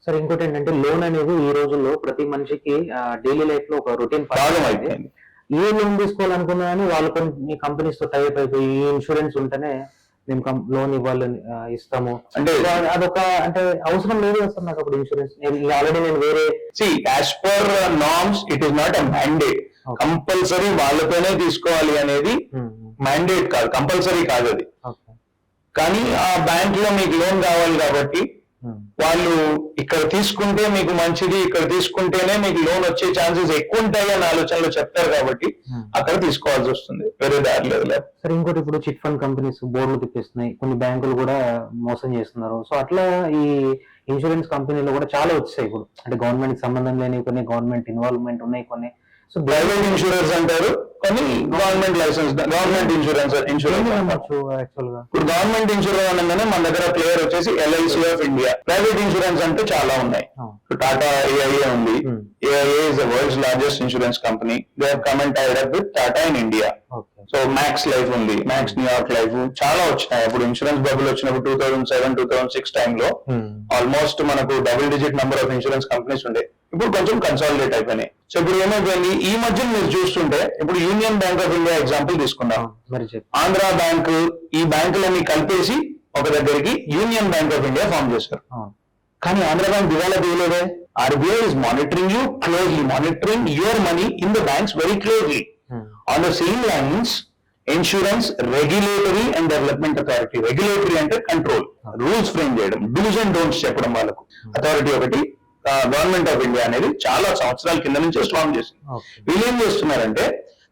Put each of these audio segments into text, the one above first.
సరే ఇంకోటి ఏంటంటే లోన్ అనేది ఈ రోజుల్లో ప్రతి మనిషికి డైలీ లైఫ్ లో ఒక రొటీన్ భాగం అయితే అయిపోయింది. ఏ లోన్ తీసుకోవాలనుకున్నా కానీ వాళ్ళు కొన్ని కంపెనీస్ తో టైప్ అయిపోయి ఈ ఇన్సూరెన్స్ ఉంటేనే మేము లోన్ ఇవ్వాలని ఇస్తాము అంటే సో అదొక అంటే అవసరం లేదు కదా సార్ నాకు అప్పుడు ఇన్సూరెన్స్ ఆల్రెడీ నేను వేరే as per norms it is not a mandate. Okay. Compulsory వాళ్ళతోనే తీసుకోవాలి అనేది మ్యాండేట్ కాదు, కంపల్సరీ కాదు అది. ఓకే కానీ ఆ బ్యాంక్ లో మీకు లోన్ కావాలి కాబట్టి వాళ్ళు ఇక్కడ తీసుకుంటే మీకు మంచిది, ఇక్కడ తీసుకుంటేనే మీకు లోన్ వచ్చే ఛాన్సెస్ ఎక్కువ ఉంటాయి అని ఆలోచనలో చెప్తారు కాబట్టి అక్కడ తీసుకోవాల్సి వస్తుంది, వేరే దారి లేదు. సరే ఇంకోటి ఇప్పుడు చిట్ ఫండ్ కంపెనీస్ బోర్డులు తిప్పిస్తున్నాయి, కొన్ని బ్యాంకులు కూడా మోసం చేస్తున్నారు. సో అట్లా ఈ ఇన్సూరెన్స్ కంపెనీలు కూడా చాలా వచ్చాయి ఇప్పుడు, అంటే గవర్నమెంట్ సంబంధం లేని కొన్ని, గవర్నమెంట్ ఇన్వాల్వ్మెంట్ ఉన్నాయి కొన్ని. సో ప్రైవేట్ ఇన్సూరెన్స్ అంటారు, కానీ government license, government insurance actual గా ఇప్పుడు గవర్నమెంట్ ఇన్సూరెన్స్ అనగానే మన దగ్గర ప్లేయర్ వచ్చేసి LIC of India. Private insurance అంటే చాలా ఉన్నాయి. టాటా ఏఐఏ ఉంది. AIA is the world's largest insurance company. They have come and tied up with Tata in India. So Max Life ఉంది, మ్యాక్స్ న్యూయార్క్ లైఫ్, చాలా వచ్చినాయి. అప్పుడు ఇన్సూరెన్స్ బబుల్ వచ్చినప్పుడు 2007, 2006 టైంలో ఆల్మోస్ట్ మనకు double digit number of insurance companies ఉండే. ఇప్పుడు కొంచెం కన్సాలిడేట్ అయిపోయినాయి. సో ఇప్పుడు ఏమైపోయింది, ఈ మధ్య మీరు చూస్తుంటే ఇప్పుడు union bank of India example తీసుకున్నాం. ఆంధ్ర బ్యాంక్, ఈ బ్యాంకులన్నీ కలిపేసి ఒక దగ్గరికి union bank of India form చేశారు. కానీ ఆంధ్ర బ్యాంక్ దివాలా తీయలేదే. RBI is monitoring you closely, monitoring your money in the banks very closely. On the same lines, Insurance Regulatory and Development Authority. Regulatory అంటే కంట్రోల్, రూల్స్ ఫ్రేమ్ చేయడం, dos and don'ts చెప్పడం వాళ్ళకు. Authority ఒకటి government of India అనేది చాలా సంవత్సరాల కింద నుంచి స్ట్రాంగ్ చేసింది. వీళ్ళు ఏం చేస్తున్నారంటే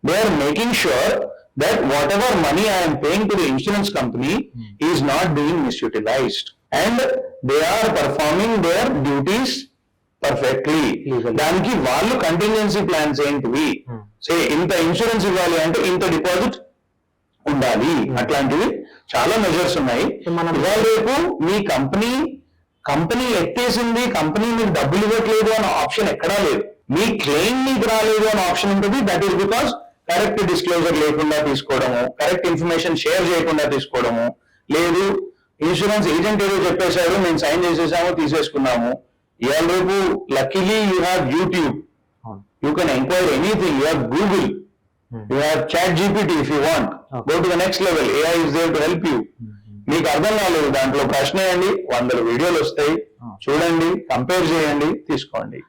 they are making sure that whatever money I am paying to the insurance company is not being misutilized and they are performing their duties perfectly. దానికి వాళ్ళు కంటింజెన్సీ ప్లాన్స్ ఏంటివి, సే ఇంత ఇన్సూరెన్స్ ఇవ్వాలి అంటే ఇంత డిపాజిట్ ఉండాలి, అట్లాంటివి చాలా మెజర్స్ ఉన్నాయి. ఇవాళ రేపు మీ కంపెనీ ఎత్తేసింది, కంపెనీ మీకు డబ్బులు ఇవ్వట్లేదు అనే ఆప్షన్ ఎక్కడా లేదు. మీ క్లెయిమ్ మీకు రాలేదు అనే ఆప్షన్ ఉంటుంది. That is because correct disclosure లేకుండా తీసుకోవడము, కరెక్ట్ ఇన్ఫర్మేషన్ షేర్ చేయకుండా తీసుకోవడము, లేదు ఇన్సూరెన్స్ ఏజెంట్ ఏదో చెప్పేశారు, మేము సైన్ చేసేసాము, తీసేసుకున్నాము. ఇవాళ రేపు luckily you have YouTube, you can enquire anything, you have Google, you have chat GPT. If you want go to the next level, AI is there to help you. మీకు అర్థం కాలేదు దాంట్లో ప్రశ్న వేయండి, 100 వీడియోలు వస్తాయి, చూడండి, కంపేర్ చేయండి, తీసుకోండి.